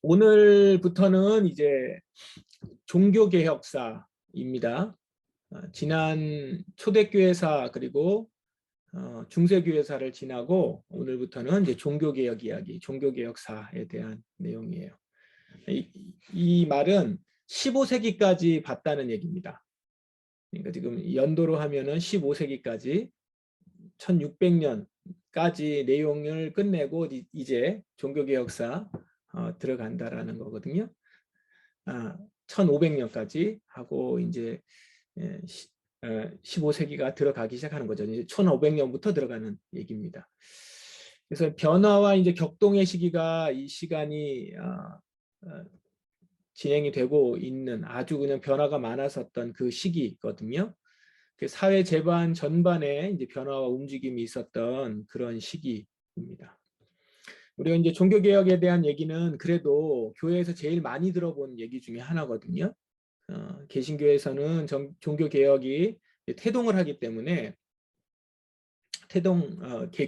오늘부터는 이제 종교개혁사입니다. 지난 초대교회사 그리고 중세교회사를 지나고 오늘부터는 이제 종교개혁 이야기, 종교개혁사에 대한 내용이에요. 이 말은 15세기까지 봤다는 얘기입니다. 그러니까 지금 연도로 하면은 15세기까지 1600년까지 내용을 끝내고 이제 종교개혁사 들어간다라는 거거든요. 1500년까지 하고 이제 15세기가 들어가기 시작하는 거죠. 이제 1500년부터 들어가는 얘기입니다. 그래서 변화와 이제 격동의 시기가 이 시간이 진행이 되고 있는 아주 그냥 변화가 많았었던 그 시기거든요. 그 사회 재반 전반에 이제 변화와 움직임이 있었던 그런 시기입니다. 우리가 이제 종교개혁에 대한 얘기는 그래도 교회에서 제일 많이 들어본 얘기 중에 하나거든요. 개신교에서는 종교개혁이 태동을 하기 때문에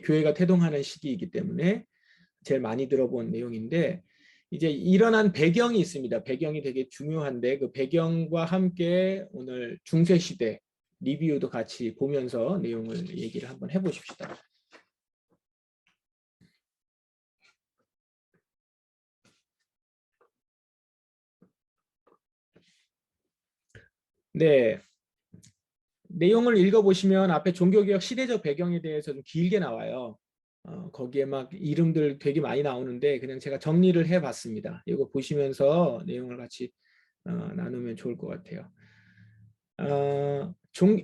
교회가 태동하는 시기이기 때문에 제일 많이 들어본 내용인데 이제 일어난 배경이 있습니다. 배경이 되게 중요한데 그 배경과 함께 오늘 중세시대 리뷰도 같이 보면서 내용을 얘기를 한번 해보십시다. 네, 내용을 읽어보시면 앞에 종교개혁 시대적 배경에 대해서 좀 길게 나와요. 거기에 막 이름들 되게 많이 나오는데 그냥 제가 정리를 해봤습니다. 이거 보시면서 내용을 같이 나누면 좋을 것 같아요.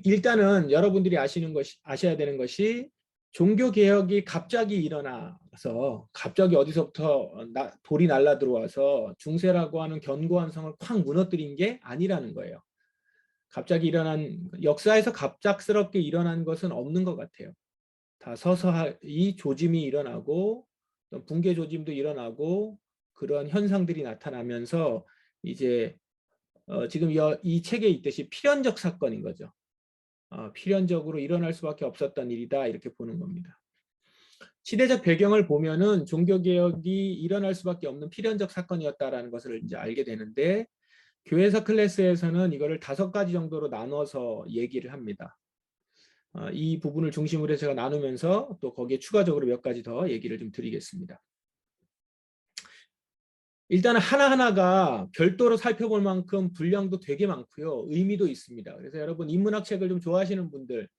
일단은 여러분들이 아셔야 되는 것이 종교개혁이 갑자기 일어나서 갑자기 어디서부터 돌이 날라 들어와서 중세라고 하는 견고한 성을 콱 무너뜨린 게 아니라는 거예요. 갑자기 일어난 역사에서 갑작스럽게 일어난 것은 없는 것 같아요. 다 서서히 조짐이 일어나고 붕괴 조짐도 일어나고 그런 현상들이 나타나면서 이제 지금 이 책에 있듯이 필연적 사건인 거죠. 필연적으로 일어날 수밖에 없었던 일이다 이렇게 보는 겁니다. 시대적 배경을 보면은 종교개혁이 일어날 수밖에 없는 필연적 사건이었다라는 것을 이제 알게 되는데 교회사 클래스에서는 이거를 5가지 정도로 나눠서 얘기를 합니다. 이 부분을 중심으로 해서 제가 나누면서 또 거기에 추가적으로 몇 가지 더 얘기를 좀 드리겠습니다. 일단 하나하나가 별도로 살펴볼 만큼 분량도 되게 많고요. 의미도 있습니다. 그래서 여러분 인문학 책을 좀 좋아하시는 분들,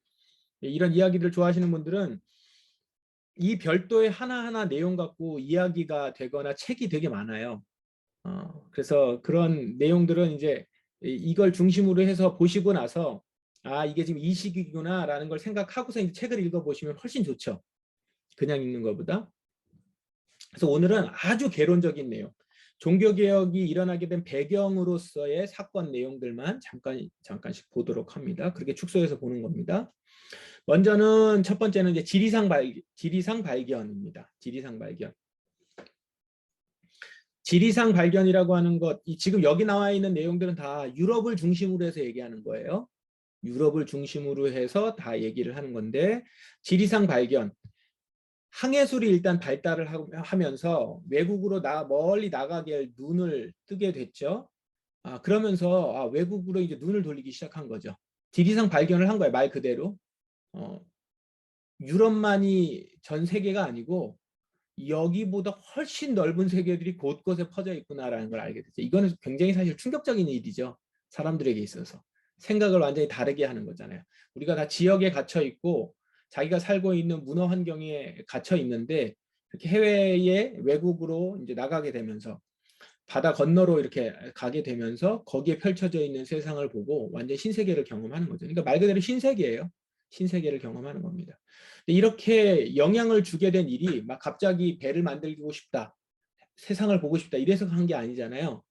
이런 이야기들 좋아하시는 분들은 이 별도의 하나하나 내용 갖고 이야기가 되거나 책이 되게 많아요. 그래서 그런 내용들은 이제 이걸 중심으로 해서 보시고 나서 이게 지금 이 시기구나 라는 걸 생각하고서 이제 책을 읽어보시면 훨씬 좋죠. 그냥 읽는 것보다. 그래서 오늘은 아주 개론적인 내용, 종교개혁이 일어나게 된 배경으로서의 사건 내용들만 잠깐씩 보도록 합니다. 그렇게 축소해서 보는 겁니다. 먼저는 첫 번째는 이제 지리상 발견입니다. 지리상 발견. 지리상 발견이라고 하는 것, 지금 여기 나와 있는 내용들은 다 유럽을 중심으로 해서 얘기하는 거예요. 유럽을 중심으로 해서 다 얘기를 하는 건데 지리상 발견. 항해술이 일단 발달을 하면서 외국으로 멀리 나가게 할 눈을 뜨게 됐죠. 그러면서 외국으로 이제 눈을 돌리기 시작한 거죠. 지리상 발견을 한 거예요. 말 그대로. 유럽만이 전 세계가 아니고 여기보다 훨씬 넓은 세계들이 곳곳에 퍼져 있구나라는 걸 알게 됐죠. 이거는 굉장히 사실 충격적인 일이죠. 사람들에게 있어서. 생각을 완전히 다르게 하는 거잖아요. 우리가 다 지역에 갇혀 있고 자기가 살고 있는 문화 환경에 갇혀 있는데 이렇게 해외에 외국으로 이제 나가게 되면서 바다 건너로 이렇게 가게 되면서 거기에 펼쳐져 있는 세상을 보고 완전 신세계를 경험하는 거죠. 그러니까 말 그대로 신세계예요. 신세계를 경험하는 겁니다. 이렇게 영향을 주게 된 일이 막 갑자기 배를 만들고 싶다, 세상을 보고 싶다 이래서 한 게 아니잖아요.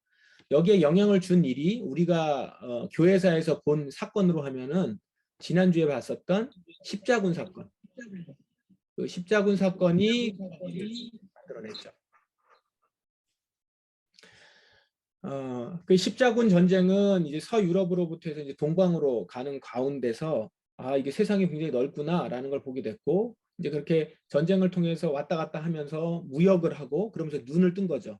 여기에 영향을 준 일이 우리가 교회사에서 본 사건으로 하면은 지난주에 봤었던 십자군 사건. 그 십자군 사건이 만들어냈죠. 그 십자군 전쟁은 이제 서유럽으로부터 해서 이제 동방으로 가는 가운데서 이게 세상이 굉장히 넓구나라는 걸 보게 됐고 이제 그렇게 전쟁을 통해서 왔다 갔다 하면서 무역을 하고 그러면서 눈을 뜬 거죠.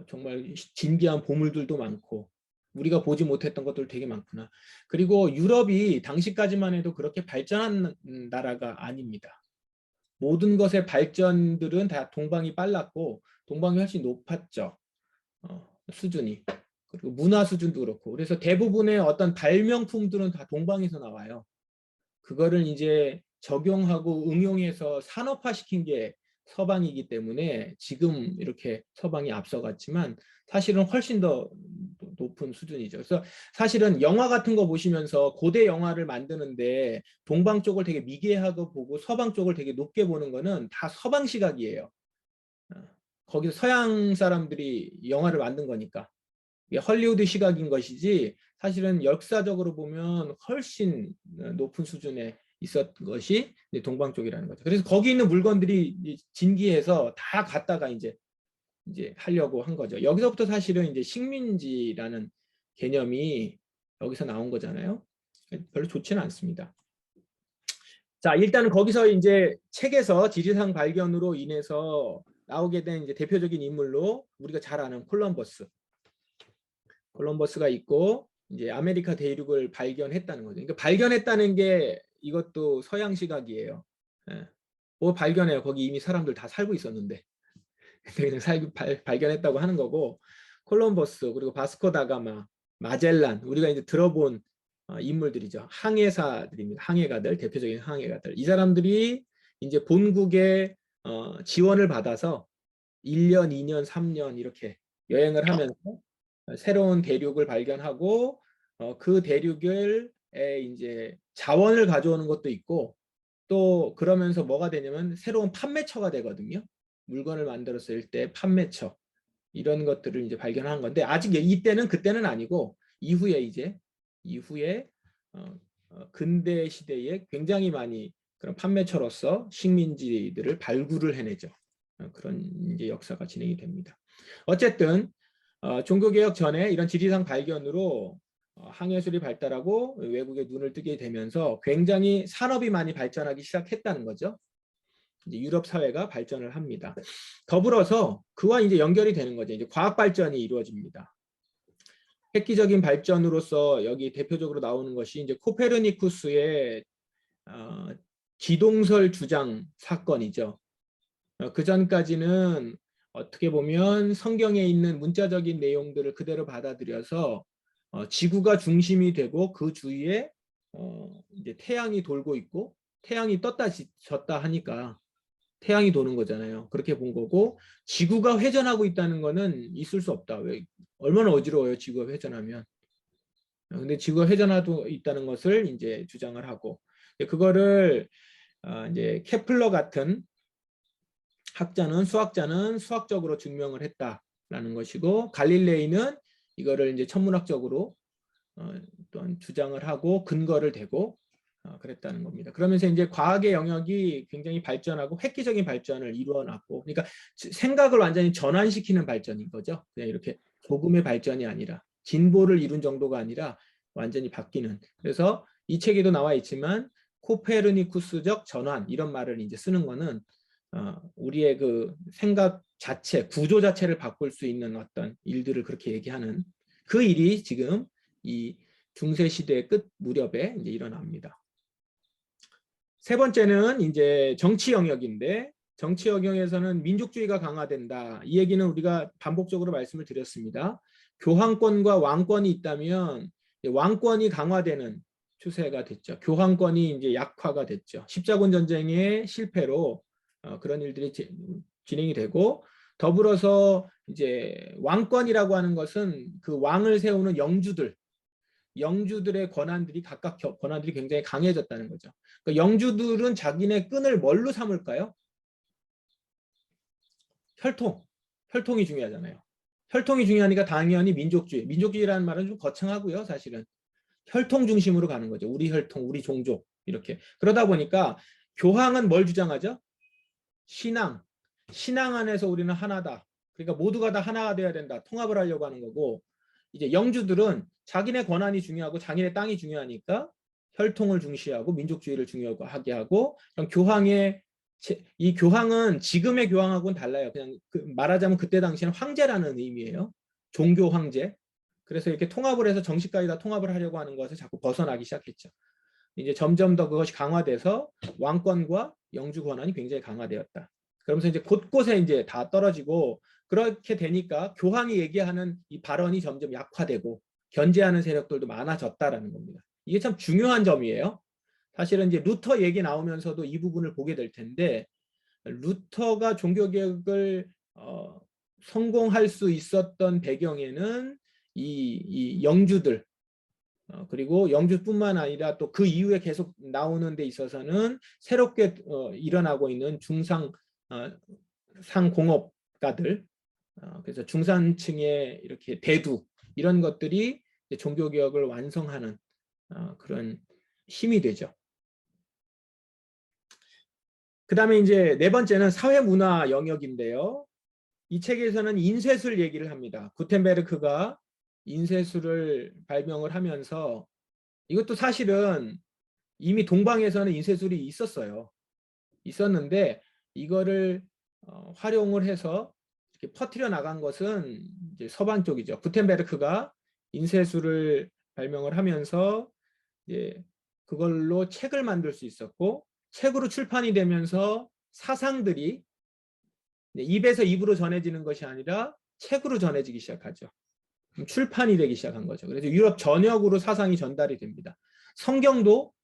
정말 진귀한 보물들도 많고 우리가 보지 못했던 것들 되게 많구나. 그리고 유럽이 당시까지만 해도 그렇게 발전한 나라가 아닙니다. 모든 것의 발전들은 다 동방이 빨랐고 동방이 훨씬 높았죠. 수준이. 그리고 문화 수준도 그렇고. 그래서 대부분의 어떤 발명품들은 다 동방에서 나와요. 그거를 이제 적용하고 응용해서 산업화시킨 게 서방이기 때문에 지금 이렇게 서방이 앞서갔지만 사실은 훨씬 더 높은 수준이죠. 그래서 사실은 영화 같은 거 보시면서 고대 영화를 만드는데 동방 쪽을 되게 미개하고 보고 서방 쪽을 되게 높게 보는 거는 다 서방 시각이에요. 거기서 서양 사람들이 영화를 만든 거니까. 이게 헐리우드 시각인 것이지 사실은 역사적으로 보면 훨씬 높은 수준에 있었던 것이 동방 쪽이라는 거죠. 그래서 거기 있는 물건들이 진기해서 다 갖다가 이제 하려고 한 거죠. 여기서부터 사실은 이제 식민지라는 개념이 여기서 나온 거잖아요. 별로 좋지는 않습니다. 자, 일단은 거기서 이제 책에서 지리산 발견으로 인해서 나오게 된 이제 대표적인 인물로 우리가 잘 아는 콜럼버스가 있고 이제 아메리카 대륙을 발견했다는 거죠. 그러니까 발견했다는 게 이것도 서양 시각이에요. 예. 뭐 발견해요. 거기 이미 사람들 다 살고 있었는데 그냥 발견했다고 하는 거고 콜럼버스 그리고 바스코 다가마, 마젤란 우리가 이제 들어본 인물들이죠. 항해사들입니다. 항해가들 대표적인 항해가들 이 사람들이 이제 본국의 지원을 받아서 1년, 2년, 3년 이렇게 여행을 하면서 새로운 대륙을 발견하고 그 대륙을 이제 자원을 가져오는 것도 있고 또 그러면서 뭐가 되냐면 새로운 판매처가 되거든요. 물건을 만들었을 때 판매처 이런 것들을 이제 발견한 건데 아직 이때는 그때는 아니고 이후에 근대 시대에 굉장히 많이 그런 판매처로서 식민지들을 발굴을 해내죠. 그런 이제 역사가 진행이 됩니다. 어쨌든 종교개혁 전에 이런 지리산 발견으로 항해술이 발달하고 외국의 눈을 뜨게 되면서 굉장히 산업이 많이 발전하기 시작했다는 거죠. 이제 유럽 사회가 발전을 합니다. 더불어서 그와 이제 연결이 되는 거죠. 이제 과학 발전이 이루어집니다. 획기적인 발전으로서 여기 대표적으로 나오는 것이 이제 코페르니쿠스의 기동설 주장 사건이죠. 그 전까지는 어떻게 보면 성경에 있는 문자적인 내용들을 그대로 받아들여서 지구가 중심이 되고 그 주위에 이제 태양이 돌고 있고 태양이 떴다 졌다 하니까 태양이 도는 거잖아요. 그렇게 본 거고 지구가 회전하고 있다는 거는 있을 수 없다. 왜 얼마나 어지러워요, 지구가 회전하면. 근데 지구가 회전하고 있다는 것을 이제 주장을 하고 그거를 이제 케플러 같은 수학자는 수학적으로 증명을 했다라는 것이고 갈릴레이는 이거를 이제 천문학적으로 또한 주장을 하고 근거를 대고 그랬다는 겁니다. 그러면서 이제 과학의 영역이 굉장히 발전하고 획기적인 발전을 이루어놨고, 그러니까 생각을 완전히 전환시키는 발전인 거죠. 그냥 이렇게 조금의 발전이 아니라 진보를 이룬 정도가 아니라 완전히 바뀌는. 그래서 이 책에도 나와 있지만 코페르니쿠스적 전환 이런 말을 이제 쓰는 거는 우리의 그 생각 자체, 구조 자체를 바꿀 수 있는 어떤 일들을 그렇게 얘기하는 그 일이 지금 이 중세 시대의 끝 무렵에 이제 일어납니다. 세 번째는 이제 정치 영역인데 정치 영역에서는 민족주의가 강화된다. 이 얘기는 우리가 반복적으로 말씀을 드렸습니다. 교황권과 왕권이 있다면 왕권이 강화되는 추세가 됐죠. 교황권이 이제 약화가 됐죠. 십자군 전쟁의 실패로 그런 일들이 진행이 되고 더불어서 이제 왕권이라고 하는 것은 그 왕을 세우는 영주들의 권한들이 각각 권한들이 굉장히 강해졌다는 거죠. 그러니까 영주들은 자기네 끈을 뭘로 삼을까요? 혈통이 중요하잖아요. 혈통이 중요하니까 당연히 민족주의라는 말은 좀 거창하고요. 사실은 혈통 중심으로 가는 거죠. 우리 혈통, 우리 종족 이렇게. 그러다 보니까 교황은 뭘 주장하죠? 신앙 안에서 우리는 하나다. 그러니까 모두가 다 하나가 되어야 된다. 통합을 하려고 하는 거고 이제 영주들은 자기네 권한이 중요하고 자기네 땅이 중요하니까 혈통을 중시하고 민족주의를 중요하게 하고 교황의 이 교황은 지금의 교황하고는 달라요. 그냥 말하자면 그때 당시에는 황제라는 의미예요. 종교 황제. 그래서 이렇게 통합을 해서 정식까지 다 통합을 하려고 하는 것을 자꾸 벗어나기 시작했죠. 이제 점점 더 그것이 강화돼서 왕권과 영주 권한이 굉장히 강화되었다. 그러면서 이제 곳곳에 이제 다 떨어지고, 그렇게 되니까 교황이 얘기하는 이 발언이 점점 약화되고 견제하는 세력들도 많아졌다라는 겁니다. 이게 참 중요한 점이에요. 사실은 이제 루터 얘기 나오면서도 이 부분을 보게 될 텐데, 루터가 종교개혁을 성공할 수 있었던 배경에는 이 영주들, 그리고 영주뿐만 아니라 또 그 이후에 계속 나오는 데 있어서는 새롭게 일어나고 있는 중상 상공업가들, 그래서 중산층의 이렇게 대두, 이런 것들이 종교개혁을 완성하는 그런 힘이 되죠. 그 다음에 이제 네 번째는 사회문화 영역인데요. 이 책에서는 인쇄술 얘기를 합니다. 구텐베르크가 인쇄술을 발명을 하면서, 이것도 사실은 이미 동방에서는 인쇄술이 있었는데 이거를 활용을 해서 이렇게 퍼뜨려 나간 것은 이제 서방 쪽이죠. 구텐베르크가 인쇄술을 발명을 하면서 이제 그걸로 책을 만들 수 있었고, 책으로 출판이 되면서 사상들이 입에서 입으로 전해지는 것이 아니라 책으로 전해지기 시작하죠. 출판이 되기 시작한 거죠. 그래서 유럽 전역으로 사상이 전달이 됩니다. 성경도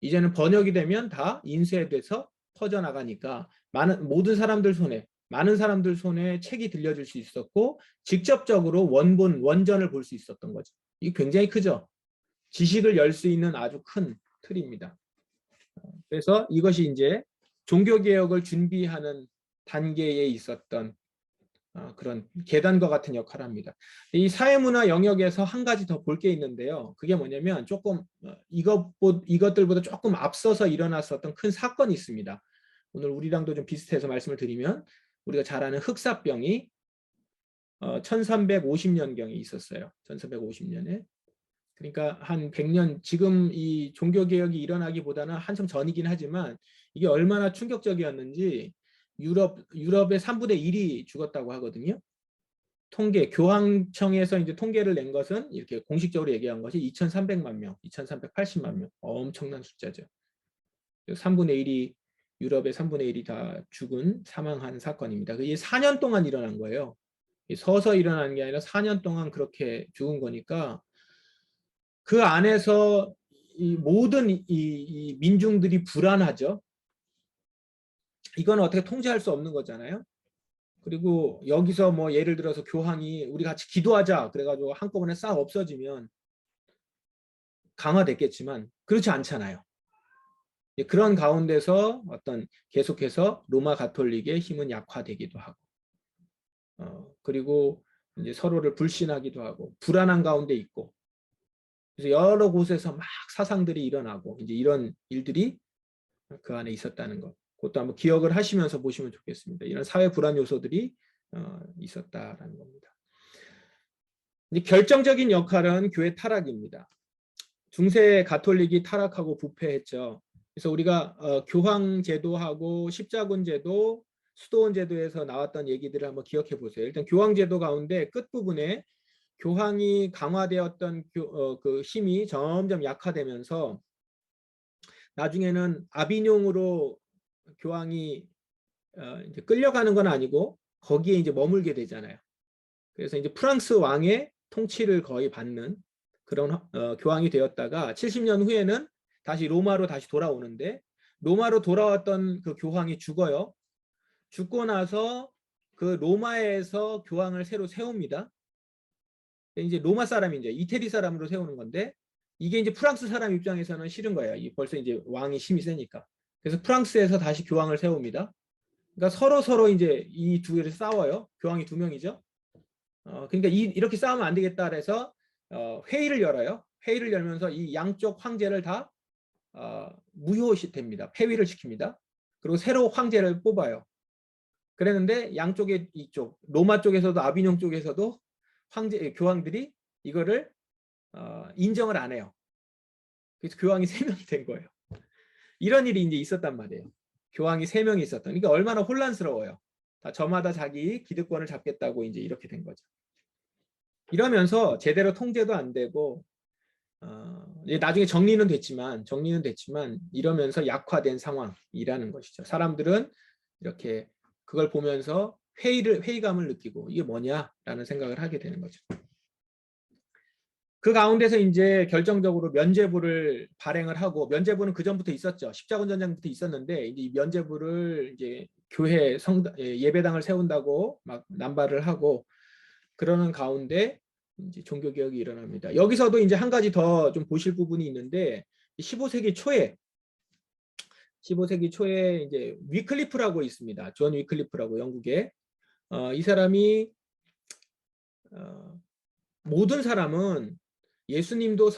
이제는 번역이 되면 다 인쇄돼서 퍼져나가니까 모든 사람들 손에, 많은 사람들 손에 책이 들려줄 수 있었고, 직접적으로 원전을 볼 수 있었던 거죠. 이게 굉장히 크죠. 지식을 열 수 있는 아주 큰 틀입니다. 그래서 이것이 이제 종교개혁을 준비하는 단계에 있었던 그런 계단과 같은 역할을 합니다. 이 사회문화 영역에서 한 가지 더 볼 게 있는데요. 그게 뭐냐면 조금 이것들보다 조금 앞서서 일어났었던 큰 사건이 있습니다. 오늘 우리랑도 좀 비슷해서 말씀을 드리면, 우리가 잘 아는 흑사병이 1350년경에 있었어요. 1350년에. 그러니까 한 100년, 지금 이 종교개혁이 일어나기보다는 한참 전이긴 하지만 이게 얼마나 충격적이었는지, 유럽의 3분의 1이 죽었다고 하거든요. 교황청에서 이제 통계를 낸 것은, 이렇게 공식적으로 얘기한 것이 2,300만 명, 2,380만 명. 엄청난 숫자죠. 3분의 1이, 유럽의 3분의 1이 다 사망한 사건입니다. 이게 4년 동안 일어난 거예요. 서서 일어난 게 아니라 4년 동안 그렇게 죽은 거니까, 그 안에서 이 모든 이 민중들이 불안하죠. 이건 어떻게 통제할 수 없는 거잖아요. 그리고 여기서 뭐 예를 들어서 교황이 우리 같이 기도하자 그래가지고 한꺼번에 싹 없어지면 강화됐겠지만 그렇지 않잖아요. 그런 가운데서 계속해서 로마 가톨릭의 힘은 약화되기도 하고, 그리고 이제 서로를 불신하기도 하고 불안한 가운데 있고, 그래서 여러 곳에서 막 사상들이 일어나고, 이제 이런 일들이 그 안에 있었다는 것. 그것도 한번 기억을 하시면서 보시면 좋겠습니다. 이런 사회 불안 요소들이 있었다라는 겁니다. 이제 결정적인 역할은 교회 타락입니다. 중세 가톨릭이 타락하고 부패했죠. 그래서 우리가 교황 제도하고 십자군 제도, 수도원 제도에서 나왔던 얘기들을 한번 기억해 보세요. 일단 교황 제도 가운데 끝부분에 교황이 강화되었던 그 힘이 점점 약화되면서 나중에는 아비뇽으로 교황이 이제 끌려가는 건 아니고 거기에 이제 머물게 되잖아요. 그래서 이제 프랑스 왕의 통치를 거의 받는 그런 교황이 되었다가 70년 후에는 다시 로마로 다시 돌아오는데, 로마로 돌아왔던 그 교황이 죽어요. 죽고 나서 그 로마에서 교황을 새로 세웁니다. 이제 로마 사람이 이제 이태리 사람으로 세우는 건데, 이게 이제 프랑스 사람 입장에서는 싫은 거예요. 벌써 이제 왕이 힘이 세니까. 그래서 프랑스에서 다시 교황을 세웁니다. 그러니까 서로 이제 이 두 개를 싸워요. 교황이 두 명이죠. 그러니까 이렇게 싸우면 안 되겠다 그래서 회의를 열어요. 회의를 열면서 이 양쪽 황제를 다 무효시됩니다. 폐위를 시킵니다. 그리고 새로 황제를 뽑아요. 그랬는데 양쪽에, 이쪽 로마 쪽에서도 아비뇽 쪽에서도 교황들이 이거를 인정을 안 해요. 그래서 교황이 3명이 된 거예요. 이런 일이 이제 있었단 말이에요. 교황이 3명이 있었던. 그러니까 얼마나 혼란스러워요. 다 저마다 자기 기득권을 잡겠다고 이제 이렇게 된 거죠. 이러면서 제대로 통제도 안 되고 나중에 정리는 됐지만 이러면서 약화된 상황이라는 것이죠. 사람들은 이렇게 그걸 보면서 회의감을 느끼고 이게 뭐냐라는 생각을 하게 되는 거죠. 그 가운데서 이제 결정적으로 면죄부를 발행을 하고, 면죄부는 그 전부터 있었죠. 십자군 전쟁부터 있었는데 이제 이 면죄부를 이제 교회 예배당을 세운다고 막 남발을 하고 그러는 가운데 이제 종교 개혁이 일어납니다. 여기서도 이제 한 가지 더 좀 보실 부분이 있는데 15세기 초에 이제 위클리프라고 있습니다. 존 위클리프라고 영국에 이 사람이 모든 사람은 예수님도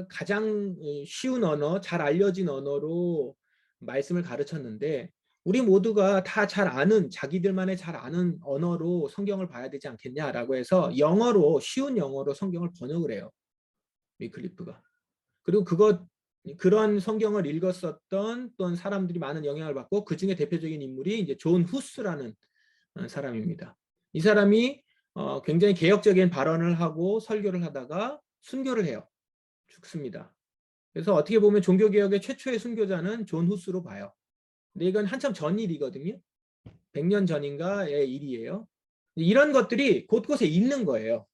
가장 쉬운 언어, 잘 알려진 언어로 말씀을 가르쳤는데 우리 모두가 다 자기들만의 잘 아는 언어로 성경을 봐야 되지 않겠냐라고 해서 쉬운 영어로 성경을 번역을 해요. 위클리프가. 그리고 그런 성경을 읽었었던 또 사람들이 많은 영향을 받고 그 중에 대표적인 인물이 이제 존 후스라는 사람입니다. 이 사람이 굉장히 개혁적인 발언을 하고 설교를 하다가 순교를 해요. 죽습니다. 그래서 어떻게 보면 종교개혁의 최초의 순교자는 존 후스로 봐요. 근데 이건 한참 전 일이거든요. 100년 전인가의 일이에요. 이런 것들이 곳곳에 있는 거예요.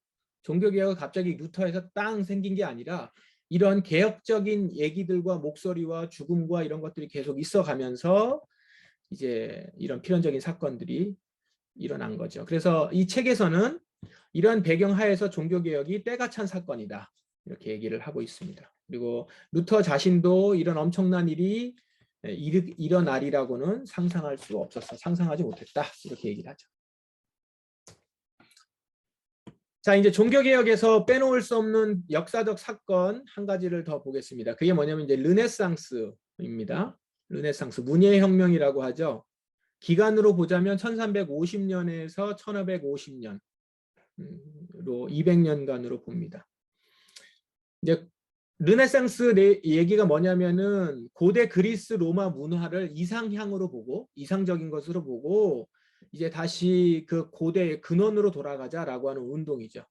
종교개혁은 갑자기 루터에서 땅 생긴 게 아니라 이런 개혁적인 얘기들과 목소리와 죽음과 이런 것들이 계속 있어가면서 이제 이런 필연적인 사건들이 일어난 거죠. 그래서 이 책에서는 이런 배경 하에서 종교개혁이 때가 찬 사건이다. 이렇게 얘기를 하고 있습니다. 그리고 루터 자신도 이런 엄청난 일이 일어나리라고는 상상하지 못했다. 이렇게 얘기를 하죠. 자, 이제 종교개혁에서 빼놓을 수 없는 역사적 사건 한 가지를 더 보겠습니다. 그게 뭐냐면 이제 르네상스입니다. 르네상스, 문예혁명이라고 하죠. 기간으로 보자면 1350년에서 1550년으로 200년간으로 봅니다. 이제 르네상스 얘기가 뭐냐면은 고대 그리스 로마 문화를 이상향으로 보고 이상적인 것으로 보고 이제 다시 그 고대의 근원으로 돌아가자라고 하는 운동이죠.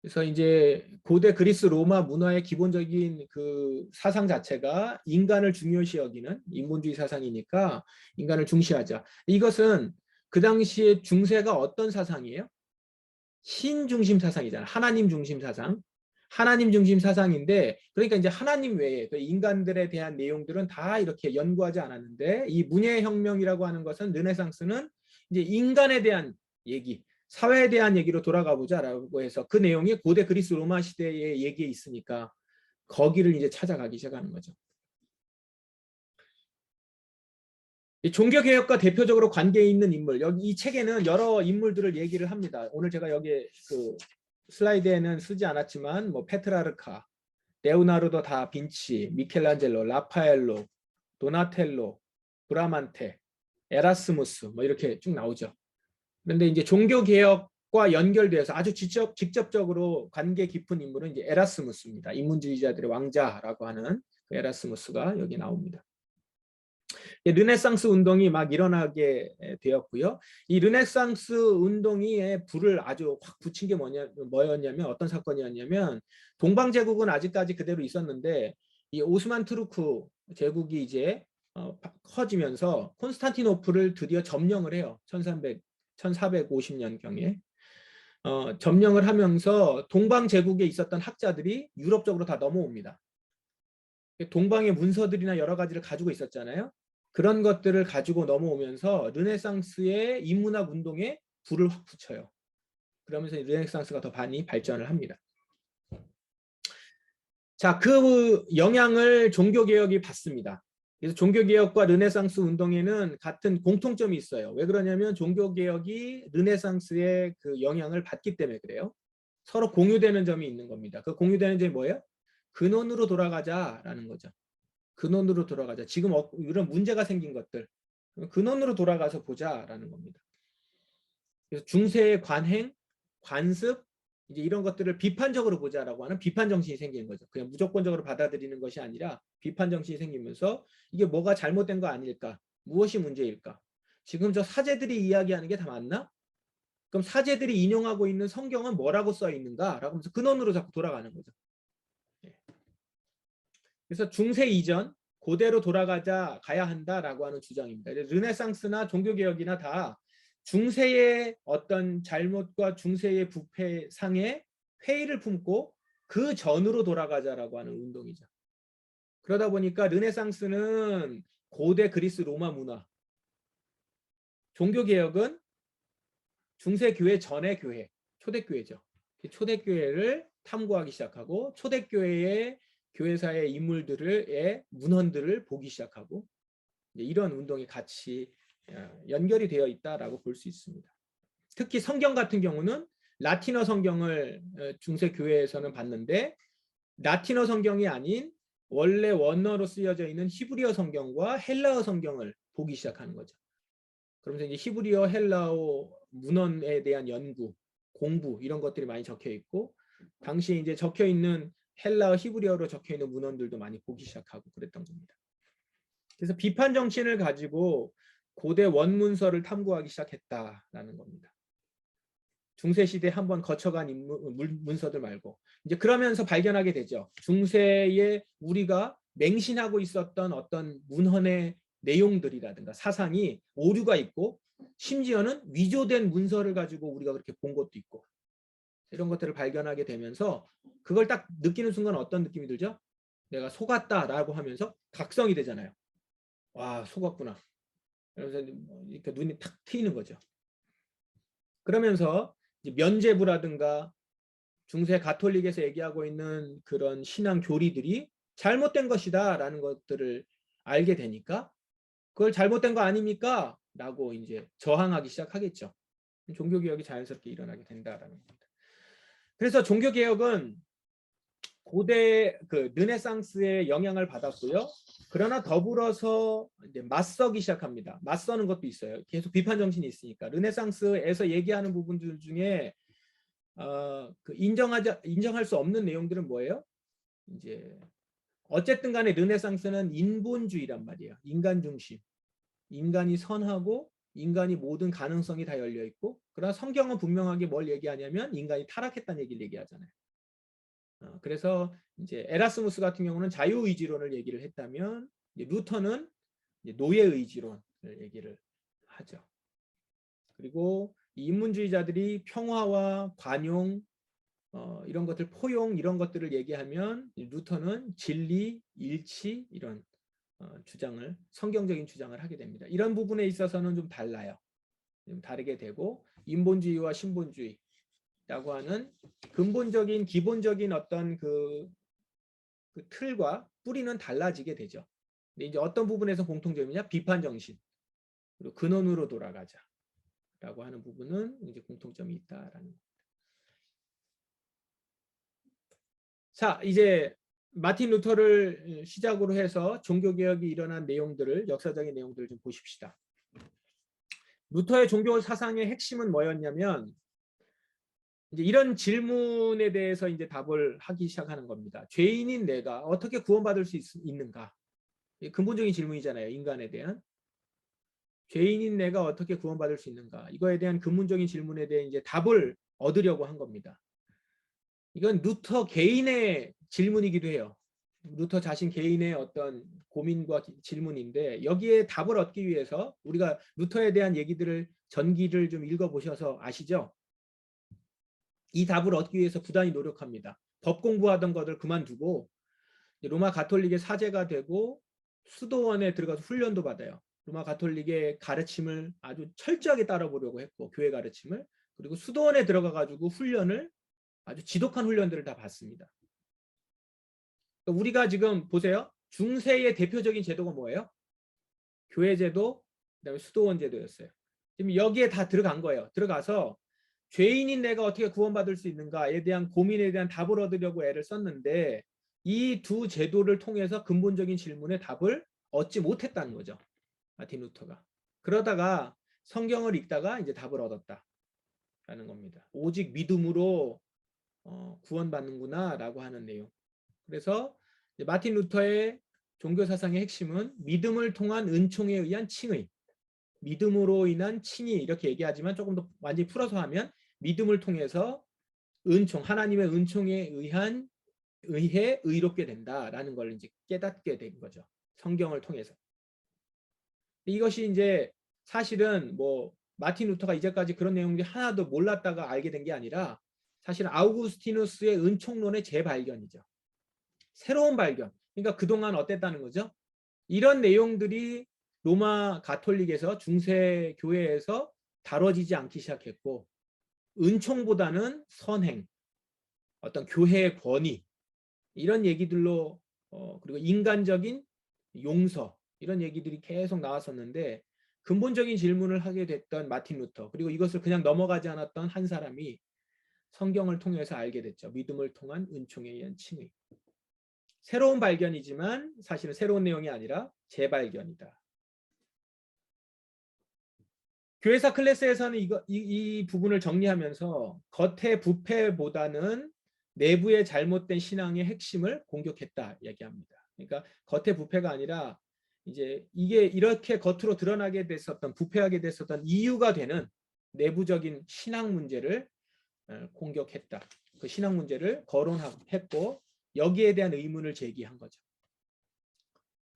그래서 이제 고대 그리스 로마 문화의 기본적인 그 사상 자체가 인간을 중요시 여기는 인본주의 사상이니까 인간을 중시하자. 이것은 그 당시에 중세가 어떤 사상이에요? 신 중심 사상이잖아. 하나님 중심 사상. 하나님 중심 사상인데 그러니까 이제 하나님 외에 그 인간들에 대한 내용들은 다 이렇게 연구하지 않았는데 이 문예혁명이라고 하는 것은 르네상스는 이제 인간에 대한 얘기, 사회에 대한 얘기로 돌아가 보자라고 해서 그 내용이 고대 그리스 로마 시대의 얘기에 있으니까 거기를 이제 찾아가기 시작하는 거죠. 이 종교개혁과 대표적으로 관계에 있는 인물, 여기 이 책에는 여러 인물들을 얘기를 합니다. 오늘 제가 여기 그 슬라이드에는 쓰지 않았지만 뭐 페트라르카, 레오나르도 다 빈치, 미켈란젤로, 라파엘로, 도나텔로, 브라만테, 에라스무스 뭐 이렇게 쭉 나오죠. 그런데 이제 종교개혁과 연결되어서 아주 직접적으로 관계 깊은 인물은 이제 에라스무스입니다. 인문주의자들의 왕자라고 하는 그 에라스무스가 여기 나옵니다. 르네상스 운동이 막 일어나게 되었고요. 이 르네상스 운동에 불을 아주 확 붙인 게 뭐였냐면 어떤 사건이었냐면 동방제국은 아직까지 그대로 있었는데 이 오스만 투르크 제국이 이제 커지면서 콘스탄티노플을 드디어 점령을 해요. 1450년경에. 점령을 하면서 동방제국에 있었던 학자들이 유럽 쪽으로 다 넘어옵니다. 동방의 문서들이나 여러 가지를 가지고 있었잖아요. 그런 것들을 가지고 넘어오면서 르네상스의 인문학 운동에 불을 확 붙여요. 그러면서 르네상스가 더 많이 발전을 합니다. 자, 그 영향을 종교개혁이 받습니다. 그래서 종교개혁과 르네상스 운동에는 같은 공통점이 있어요. 왜 그러냐면 종교개혁이 르네상스의 그 영향을 받기 때문에 그래요. 서로 공유되는 점이 있는 겁니다. 그 공유되는 점이 뭐예요? 근원으로 돌아가자라는 거죠. 근원으로 돌아가자. 지금 이런 문제가 생긴 것들 근원으로 돌아가서 보자라는 겁니다. 그래서 중세의 관행, 관습, 이제 이런 것들을 비판적으로 보자라고 하는 비판 정신이 생기는 거죠. 그냥 무조건적으로 받아들이는 것이 아니라 비판 정신이 생기면서 이게 뭐가 잘못된 거 아닐까? 무엇이 문제일까? 지금 저 사제들이 이야기하는 게 다 맞나? 그럼 사제들이 인용하고 있는 성경은 뭐라고 써 있는가? 라고 하면서 근원으로 자꾸 돌아가는 거죠. 그래서 중세 이전 고대로 가야 한다라고 하는 주장입니다. 르네상스나 종교개혁이나 다 중세의 어떤 잘못과 중세의 부패상에 회의를 품고 그 전으로 돌아가자라고 하는 운동이죠. 그러다 보니까 르네상스는 고대 그리스 로마 문화, 종교개혁은 중세교회 전의 교회, 초대교회죠. 초대교회를 탐구하기 시작하고 초대교회의 교회사의 인물들의 문헌들을 보기 시작하고 이런 운동이 같이 연결이 되어 있다라고 볼 수 있습니다. 특히 성경 같은 경우는 라틴어 성경을 중세 교회에서는 봤는데 라틴어 성경이 아닌 원래 원어로 쓰여져 있는 히브리어 성경과 헬라어 성경을 보기 시작하는 거죠. 그러면서 이제 히브리어, 헬라어 문헌에 대한 연구, 공부 이런 것들이 많이 적혀 있고 당시에 이제 적혀 있는 헬라어, 히브리어로 적혀 있는 문헌들도 많이 보기 시작하고 그랬던 겁니다. 그래서 비판 정신을 가지고 고대 원문서를 탐구하기 시작했다라는 겁니다. 중세 시대 한번 거쳐간 문서들 말고 이제 그러면서 발견하게 되죠. 중세에 우리가 맹신하고 있었던 어떤 문헌의 내용들이라든가 사상이 오류가 있고 심지어는 위조된 문서를 가지고 우리가 그렇게 본 것도 있고 이런 것들을 발견하게 되면서 그걸 딱 느끼는 순간 어떤 느낌이 들죠? 내가 속았다라고 하면서 각성이 되잖아요. 와, 속았구나. 그래서 이렇게 눈이 탁 트이는 거죠. 그러면서 이제 면죄부라든가 중세 가톨릭에서 얘기하고 있는 그런 신앙 교리들이 잘못된 것이다라는 것들을 알게 되니까 그걸 잘못된 거 아닙니까? 라고 이제 저항하기 시작하겠죠. 종교개혁이 자연스럽게 일어나게 된다라는 겁니다. 그래서 종교개혁은 고대 그 르네상스의 영향을 받았고요. 그러나 더불어서 이제 맞서기 시작합니다. 맞서는 것도 있어요. 계속 비판 정신이 있으니까. 르네상스에서 얘기하는 부분들 중에 인정할 수 없는 내용들은 뭐예요? 이제 어쨌든 간에 르네상스는 인본주의란 말이에요. 인간 중심. 인간이 선하고 인간이 모든 가능성이 다 열려 있고 그러나 성경은 분명하게 뭘 얘기하냐면 인간이 타락했다는 얘기를 얘기하잖아요. 그래서 이제 에라스무스 같은 경우는 자유의지론을 얘기를 했다면 이제 루터는 이제 노예의지론을 얘기를 하죠. 그리고 인문주의자들이 평화와 관용 이런 것들 포용 이런 것들을 얘기하면 루터는 진리, 일치 이런 주장을 성경적인 주장을 하게 됩니다. 이런 부분에 있어서는 좀 달라요. 좀 다르게 되고 인본주의와 신본주의라고 하는 근본적인 기본적인 어떤 그 틀과 뿌리는 달라지게 되죠. 근데 이제 어떤 부분에서 공통점이냐? 비판 정신. 그리고 근원으로 돌아가자라고 하는 부분은 이제 공통점이 있다라는 겁니다. 자, 이제 마틴 루터를 시작으로 해서 종교개혁이 일어난 내용들을 역사적인 내용들을 좀 보십시다. 루터의 종교 사상의 핵심은 뭐였냐면 이제 이런 질문에 대해서 이제 답을 하기 시작하는 겁니다. 죄인인 내가 어떻게 구원받을 수 있는가? 근본적인 질문이잖아요. 인간에 대한. 죄인인 내가 어떻게 구원받을 수 있는가? 이거에 대한 근본적인 질문에 대해 이제 답을 얻으려고 한 겁니다. 이건 루터 개인의 질문이기도 해요. 루터 자신 개인의 어떤 고민과 질문인데 여기에 답을 얻기 위해서 우리가 루터에 대한 얘기들을 전기를 좀 읽어보셔서 아시죠? 이 답을 얻기 위해서 부단히 노력합니다. 법 공부하던 것을 그만두고 로마 가톨릭의 사제가 되고 수도원에 들어가서 훈련도 받아요. 로마 가톨릭의 가르침을 아주 철저하게 따라보려고 했고 교회 가르침을 그리고 수도원에 들어가가지고 훈련을 아주 지독한 훈련들을 다 받습니다. 우리가 지금 보세요. 중세의 대표적인 제도가 뭐예요? 교회제도, 그다음에 수도원 제도였어요. 지금 여기에 다 들어간 거예요. 들어가서 죄인인 내가 어떻게 구원받을 수 있는가에 대한 고민에 대한 답을 얻으려고 애를 썼는데 이 두 제도를 통해서 근본적인 질문에 답을 얻지 못했다는 거죠. 마틴 루터가. 그러다가 성경을 읽다가 이제 답을 얻었다라는 겁니다. 오직 믿음으로 구원받는구나라고 하는 내용. 그래서 마틴 루터의 종교 사상의 핵심은 믿음을 통한 은총에 의한 칭의, 믿음으로 인한 칭의 이렇게 얘기하지만 조금 더 완전히 풀어서 하면 믿음을 통해서 은총, 하나님의 은총에 의해 의롭게 된다라는 걸 이제 깨닫게 된 거죠. 성경을 통해서. 이것이 이제 사실은 뭐 마틴 루터가 이제까지 그런 내용들이 하나도 몰랐다가 알게 된 게 아니라 사실 아우구스티누스의 은총론의 재발견이죠. 새로운 발견. 그러니까 그동안 어땠다는 거죠? 이런 내용들이 로마 가톨릭에서 중세 교회에서 다뤄지지 않기 시작했고 은총보다는 선행, 어떤 교회의 권위 이런 얘기들로 그리고 인간적인 용서 이런 얘기들이 계속 나왔었는데 근본적인 질문을 하게 됐던 마틴 루터 그리고 이것을 그냥 넘어가지 않았던 한 사람이 성경을 통해서 알게 됐죠. 믿음을 통한 은총에 의한 칭의. 새로운 발견이지만 사실은 새로운 내용이 아니라 재발견이다. 교회사 클래스에서는 이 부분을 정리하면서 겉의 부패보다는 내부의 잘못된 신앙의 핵심을 공격했다 얘기합니다. 그러니까 겉의 부패가 아니라 이제 이게 이렇게 겉으로 드러나게 됐었던 부패하게 됐었던 이유가 되는 내부적인 신앙 문제를 공격했다. 그 신앙 문제를 거론했고 여기에 대한 의문을 제기한 거죠.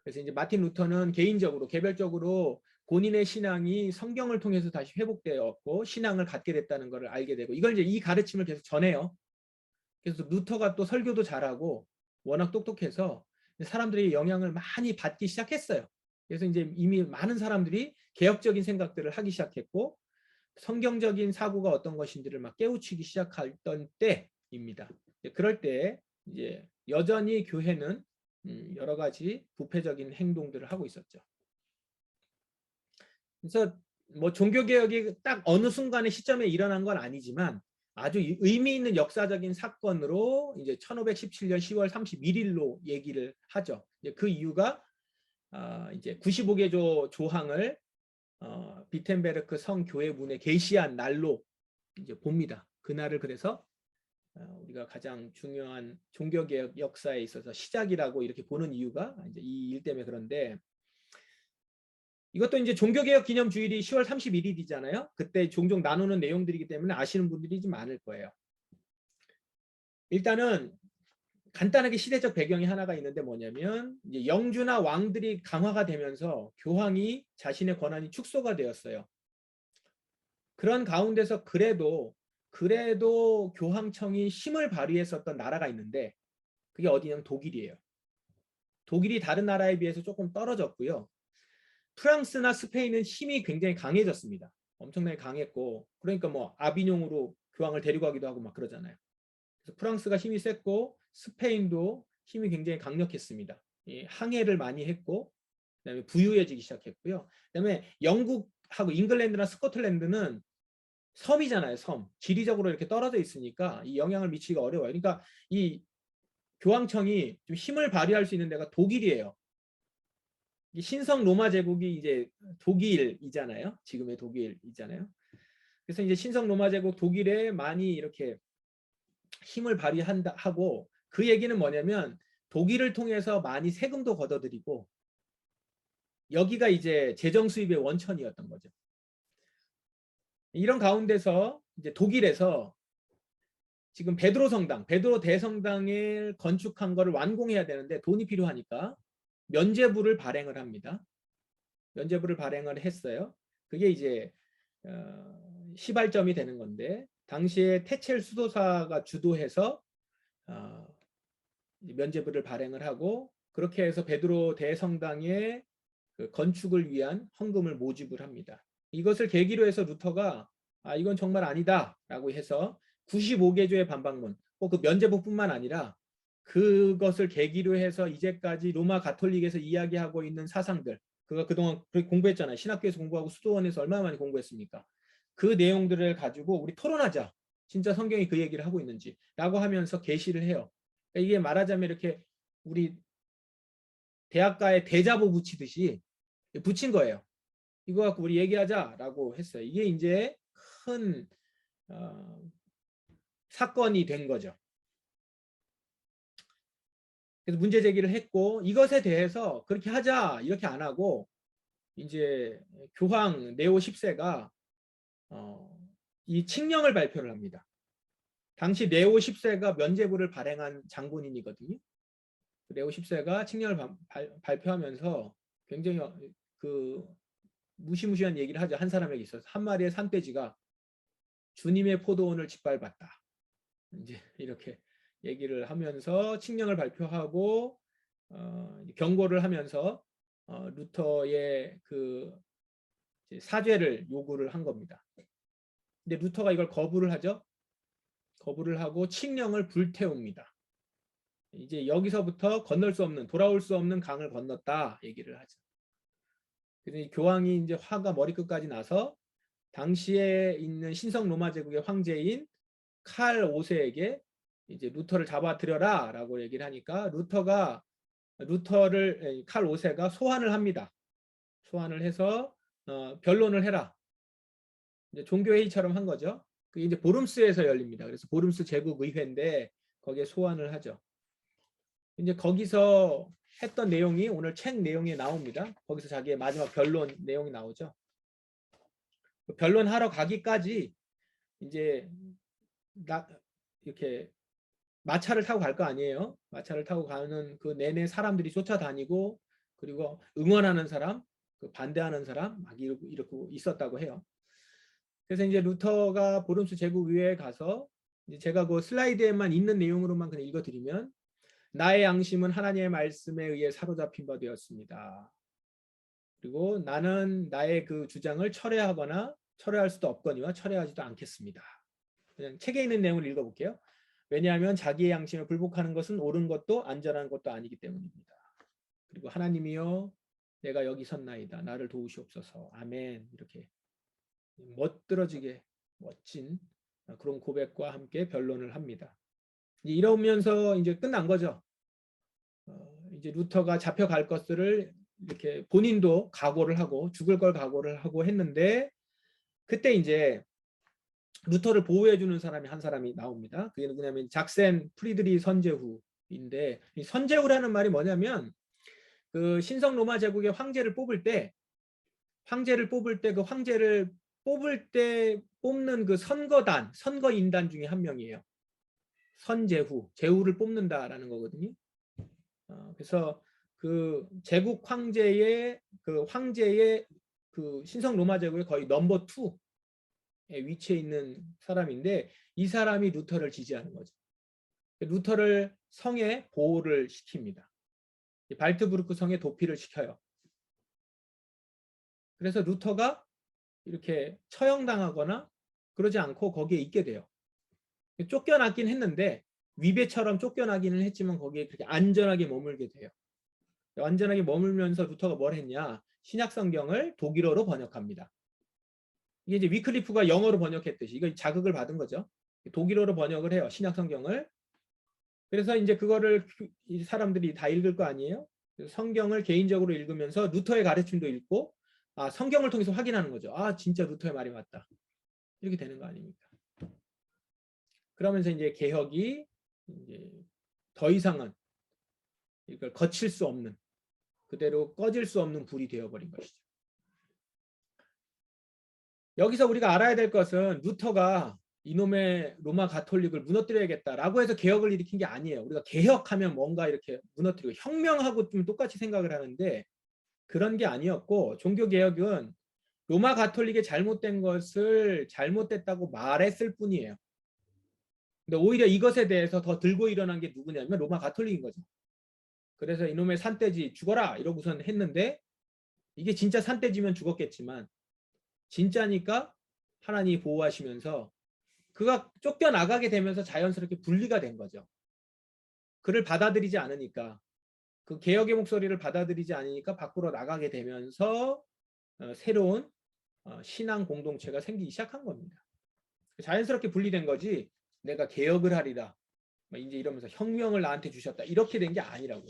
그래서 이제 마틴 루터는 개인적으로 개별적으로 본인의 신앙이 성경을 통해서 다시 회복되었고 신앙을 갖게 됐다는 것을 알게 되고 이걸 이제 이 가르침을 계속 전해요. 그래서 루터가 또 설교도 잘하고 워낙 똑똑해서 사람들이 영향을 많이 받기 시작했어요. 그래서 이제 이미 많은 사람들이 개혁적인 생각들을 하기 시작했고 성경적인 사고가 어떤 것인지를 막 깨우치기 시작했던 때입니다. 그럴 때 이제 여전히 교회는 여러 가지 부패적인 행동들을 하고 있었죠. 그래서 뭐 종교개혁이 딱 어느 순간의 시점에 일어난 건 아니지만 아주 의미 있는 역사적인 사건으로 이제 1517년 10월 31일로 얘기를 하죠. 이제 그 이유가 이제 95개조 조항을 비텐베르크 성교회문에 게시한 날로 이제 봅니다. 그날을 그래서 우리가 가장 중요한 종교개혁 역사에 있어서 시작이라고 이렇게 보는 이유가 이제 이 일 때문에 그런데 이것도 이제 종교개혁 기념주일이 10월 31일이잖아요. 그때 종종 나누는 내용들이기 때문에 아시는 분들이 좀 많을 거예요. 일단은 간단하게 시대적 배경이 하나가 있는데 뭐냐면 이제 영주나 왕들이 강화가 되면서 교황이 자신의 권한이 축소가 되었어요. 그런 가운데서 그래도 교황청이 힘을 발휘했었던 나라가 있는데 그게 어디냐면 독일이에요. 독일이 다른 나라에 비해서 조금 떨어졌고요. 프랑스나 스페인은 힘이 굉장히 강해졌습니다. 엄청나게 강했고 그러니까 뭐 아비뇽으로 교황을 데리고 가기도 하고 막 그러잖아요. 그래서 프랑스가 힘이 셌고 스페인도 힘이 굉장히 강력했습니다. 항해를 많이 했고 그다음에 부유해지기 시작했고요. 그다음에 영국하고 잉글랜드나 스코틀랜드는 섬이잖아요. 섬. 지리적으로 이렇게 떨어져 있으니까 이 영향을 미치기가 어려워요. 그러니까 이 교황청이 좀 힘을 발휘할 수 있는 데가 독일이에요. 신성 로마 제국이 이제 독일이잖아요. 지금의 독일이잖아요. 그래서 이제 신성 로마 제국 독일에 많이 이렇게 힘을 발휘한다 하고 그 얘기는 뭐냐면 독일을 통해서 많이 세금도 걷어들이고 여기가 이제 재정 수입의 원천이었던 거죠. 이런 가운데서 이제 독일에서 지금 베드로 성당, 베드로 대성당을 건축한 거를 완공해야 되는데 돈이 필요하니까 면죄부를 발행을 합니다. 면죄부를 발행을 했어요. 그게 이제 시발점이 되는 건데 당시에 테첼 수도사가 주도해서 면죄부를 발행을 하고 그렇게 해서 베드로 대성당의 그 건축을 위한 헌금을 모집을 합니다. 이것을 계기로 해서 루터가 이건 정말 아니다 라고 해서 95개조의 반박문 그 면죄부뿐만 아니라 그것을 계기로 해서 이제까지 로마 가톨릭에서 이야기하고 있는 사상들 그가 그동안 공부했잖아요. 신학교에서 공부하고 수도원에서 얼마나 많이 공부했습니까? 그 내용들을 가지고 우리 토론하자. 진짜 성경이 그 얘기를 하고 있는지 라고 하면서 계시를 해요. 그러니까 이게 말하자면 이렇게 우리 대학가에 대자보 붙이듯이 붙인 거예요. 이거 갖고 우리 얘기하자라고 했어요. 이게 이제 큰 사건이 된 거죠. 그래서 문제 제기를 했고 이것에 대해서 그렇게 하자 이렇게 안 하고 이제 교황 네오 10세가 이 칙령을 발표를 합니다. 당시 네오 10세가 면죄부를 발행한 장본인이거든요. 네오 10세가 칙령을 발표하면서 굉장히 그 무시무시한 얘기를 하죠. 한 사람에게 있어서 한 마리의 산돼지가 주님의 포도원을 짓밟았다. 이제 이렇게 얘기를 하면서 칙령을 발표하고 경고를 하면서 루터의 그 사죄를 요구를 한 겁니다. 근데 루터가 이걸 거부를 하죠. 거부를 하고 칙령을 불태웁니다. 이제 여기서부터 건널 수 없는, 돌아올 수 없는 강을 건넜다 얘기를 하죠. 그래서 교황이 이제 화가 머리끝까지 나서 당시에 있는 신성 로마 제국의 황제인 칼 5세에게 이제 루터를 잡아들여라라고 얘기를 하니까 루터를 칼 5세가 소환을 합니다. 소환을 해서 변론을 해라. 이제 종교회의처럼 한 거죠. 그게 이제 보름스에서 열립니다. 그래서 보름스 제국의회인데 거기에 소환을 하죠. 이제 거기서 했던 내용이 오늘 책 내용에 나옵니다. 거기서 자기의 마지막 변론 내용이 나오죠. 변론하러 가기까지 이제 이렇게 마차를 타고 갈 거 아니에요. 마차를 타고 가는 그 내내 사람들이 쫓아다니고 그리고 응원하는 사람, 그 반대하는 사람 막 이렇게 있었다고 해요. 그래서 이제 루터가 보름스 제국의회에 가서 이제 제가 그 슬라이드에만 있는 내용으로만 그냥 읽어드리면 나의 양심은 하나님의 말씀에 의해 사로잡힌 바 되었습니다. 그리고 나는 나의 그 주장을 철회하거나 철회할 수도 없거니와 철회하지도 않겠습니다. 그냥 책에 있는 내용을 읽어볼게요. 왜냐하면 자기의 양심에 불복하는 것은 옳은 것도 안전한 것도 아니기 때문입니다. 그리고 하나님이여 내가 여기 섰나이다. 나를 도우시옵소서. 아멘. 이렇게 멋들어지게 멋진 그런 고백과 함께 변론을 합니다. 이러면서 이제 끝난 거죠. 이제 루터가 잡혀갈 것들을 이렇게 본인도 각오를 하고 죽을 걸 각오를 하고 했는데 그때 이제 루터를 보호해주는 사람이 한 사람이 나옵니다. 그게 누구냐면 작센 프리드리 선제후인데 이 선제후라는 말이 뭐냐면 그 신성 로마 제국의 황제를 뽑을 때 그 황제를 뽑을 때 뽑는 그 선거인단 중에 한 명이에요. 선제후, 제후를 뽑는다라는 거거든요. 그래서 그 제국 황제의 그 신성 로마 제국의 거의 넘버 2에 위치해 있는 사람인데 이 사람이 루터를 지지하는 거죠. 루터를 성에 보호를 시킵니다. 발트부르크 성에 도피를 시켜요. 그래서 루터가 이렇게 처형당하거나 그러지 않고 거기에 있게 돼요. 쫓겨나긴 했는데 위배처럼 쫓겨나기는 했지만 거기에 그렇게 안전하게 머물게 돼요. 안전하게 머물면서 루터가 뭘 했냐? 신약 성경을 독일어로 번역합니다. 이게 이제 위클리프가 영어로 번역했듯이 이거 자극을 받은 거죠. 독일어로 번역을 해요. 신약 성경을. 그래서 이제 그거를 사람들이 다 읽을 거 아니에요? 성경을 개인적으로 읽으면서 루터의 가르침도 읽고 성경을 통해서 확인하는 거죠. 진짜 루터의 말이 맞다. 이렇게 되는 거 아닙니까? 그러면서 이제 개혁이 이제 더 이상은 이걸 거칠 수 없는 그대로 꺼질 수 없는 불이 되어버린 것이죠. 여기서 우리가 알아야 될 것은 루터가 이놈의 로마 가톨릭을 무너뜨려야겠다라고 해서 개혁을 일으킨 게 아니에요. 우리가 개혁하면 뭔가 이렇게 무너뜨리고 혁명하고 좀 똑같이 생각을 하는데 그런 게 아니었고 종교개혁은 로마 가톨릭의 잘못된 것을 잘못됐다고 말했을 뿐이에요. 근데 오히려 이것에 대해서 더 들고 일어난 게 누구냐면 로마 가톨릭인 거죠. 그래서 이놈의 산돼지 죽어라 이러고선 했는데 이게 진짜 산돼지면 죽었겠지만 진짜니까 하나님이 보호하시면서 그가 쫓겨나가게 되면서 자연스럽게 분리가 된 거죠. 그를 받아들이지 않으니까 그 개혁의 목소리를 받아들이지 않으니까 밖으로 나가게 되면서 새로운 신앙 공동체가 생기기 시작한 겁니다. 자연스럽게 분리된 거지 내가 개혁을 하리라 이제 이러면서 혁명을 나한테 주셨다 이렇게 된 게 아니라고.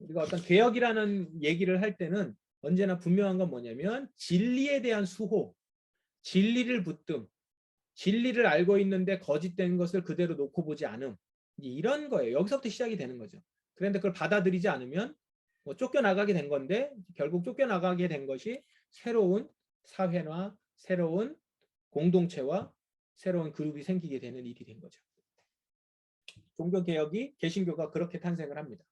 우리가 어떤 개혁이라는 얘기를 할 때는 언제나 분명한 건 뭐냐면 진리에 대한 수호, 진리를 붙듦, 진리를 알고 있는데 거짓된 것을 그대로 놓고 보지 않음. 이런 거예요. 여기서부터 시작이 되는 거죠. 그런데 그걸 받아들이지 않으면 뭐 쫓겨나가게 된 건데 결국 쫓겨나가게 된 것이 새로운 사회나 새로운 공동체와 새로운 그룹이 생기게 되는 일이 된 거죠. 종교개혁이 개신교가 그렇게 탄생을 합니다.